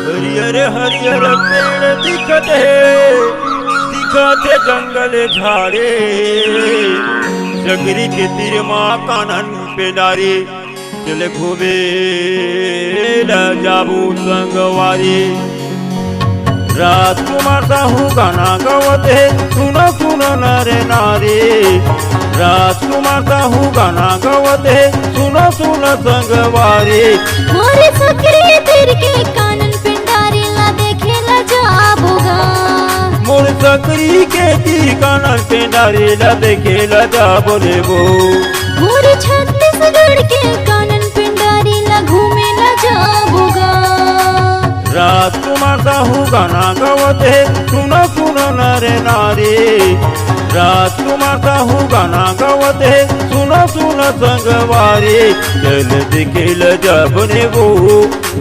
हरियर हरियर पेड़ दिखते जंगल झाड़े, जगरी के तीर माँ कानन पे डारे, चले घूमे जाबू संगवारी। राजकुमार साहू गाना गावते सुनो सुनो नरे नारी, राजकुमार साहू गाना गावते सुनो सुनो संगवारी। मोरे सकरी तीर के कानन पिंडारी ला देखे ला जाबोगा, मोर सकरी के तीर कानन पिंडारी ला देखे ला जाबो लेबो। मोरे छत्तीसगढ़ के कानन पिंडारी ला घूमे ला जाबोगा। राजकुमार साहू गाना गावते सुनो सुनो नरे नारी, राजकुमार साहू गाना गावते सुनो सुनो संगवारी। चल दिखेल जाबने वो,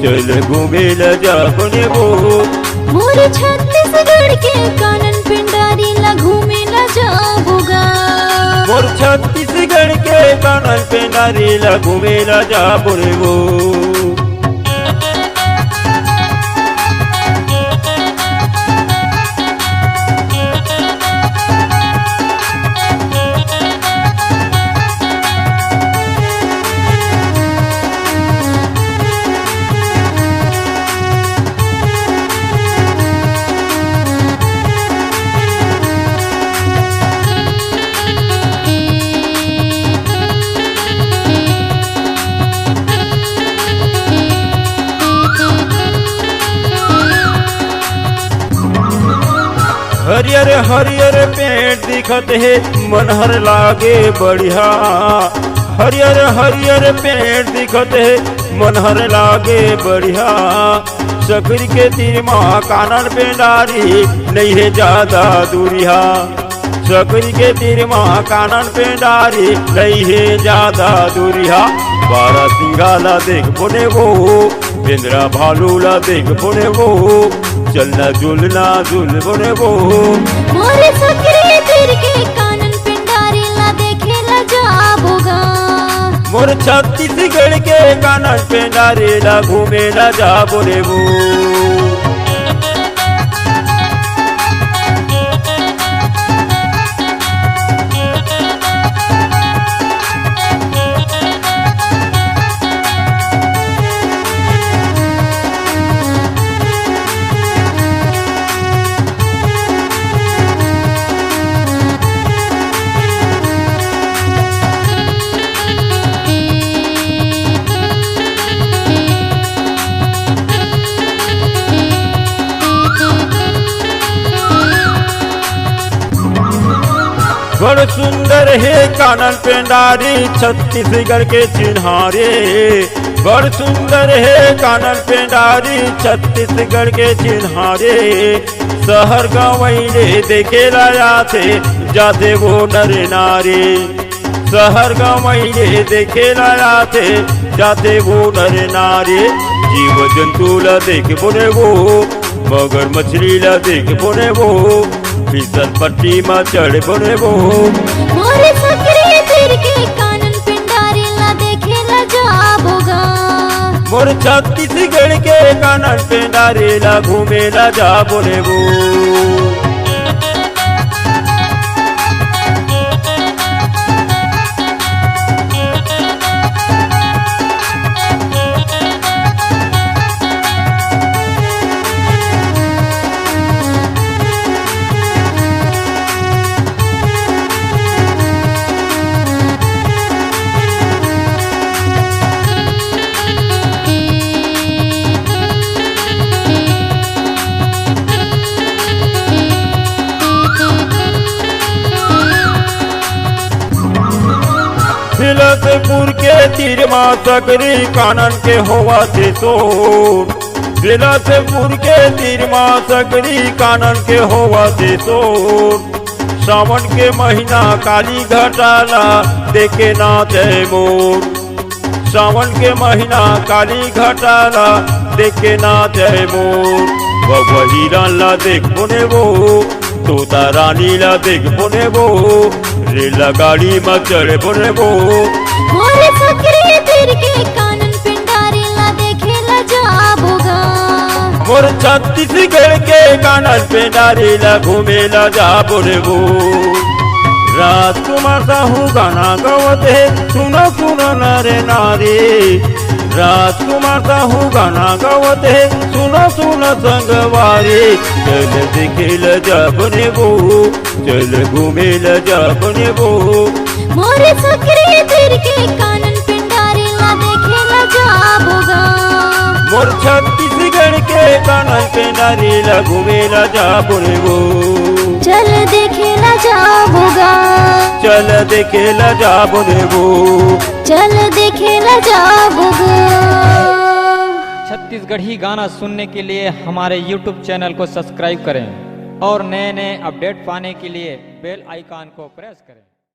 चल घूमेल जाबने वो। मोरे छत्तीसगढ़ के कानन पिंडारी ला घूमे ला जाबोगा, मोर छत्तीसगढ़ के कानन पिंडारी ला घूमेल जाबने वो। हरियर हरियर पेड़ दिखत है मनहर लागे बढ़िया, हरियर हरियर पेड़ दिखत है मनहर लागे बढ़िया। सकरी के तीर माँ कानन पेंडारी नहीं है ज्यादा दूरिया, सकरी के तीर माँ कानन पेंडारी नहीं है ज्यादा दूरिया। बारह सिंगाला देख बोने वो, बिंद्रा भालू ला देख बोने वो, चलना झूलना झूल बोने वो। मोरे सकरी तीर के कानन पिंडारी ला देखे ला जाबोगा, मोर छत्तीसगढ़ के कानन पिंडारी ला घूमे ला जा बोले वो। बड़ सुंदर है कानन पेंडारी छत्तीसगढ़ के चिन्हारे, बड़ सुंदर है कानन पेंडारी छत्तीसगढ़ के चिन्हारे। शहर गंवैले देखे लाया थे जाते वो नर नारी, शहर गंवैले देखे लाया थे जाते वो नर नारी। जीव जंतु ला देख बोने वो, मगर मछली ला देख बोने वो, फिसल पट्टी में चढ़ बोने वो। मोरे सकरी तीर के कानन पिंडारी ला देखे ला जाबोगा, मोर छत्तीसगढ़ के कानन पिंडारी ला घूमे ला जा बोले वो। बिलासपुर के तीर माँ सकरी कानन के होवा थे सोर, बिलासपुर के तीर माँ सकरी कानन के होवा थे सोर। सावन के महीना काली घटाला देखे नाथ है मोर, सावन के महीना काली घटाला देखे नाथ है मोर। वही ला देख बोने वो, तोता रानी ला देख बोने वो, रेला गाड़ी में चढ़े बोने वो। मोरे सकरी तीर के कानन पिंडारी ला देखे ला जाबोगा, मोर छत्तीसगढ़ के कानन पे डारेला घूमेला जाबो रे वो राजकुमार साहू गाना गवते सुनो सुनो नरे नारी राजकुमार साहू गाना गवते सुनो सुनो संगवारी चल दिखेल जाबने वो चल घूमेल जाबने वो मोरे सकरी तीर के कानन पिंडारी ला देखेला जाबोगा मोर छत्तीसगढ़ के कानन पे डारेला घूमेला जाबने वो चल देखेला जाबोगा चल देखेला जाबने वो चल देखेला जाबोगा। छत्तीसगढ़ी गाना सुनने के लिए हमारे YouTube चैनल को सब्सक्राइब करें और नए नए अपडेट पाने के लिए बेल आइकॉन को प्रेस करें।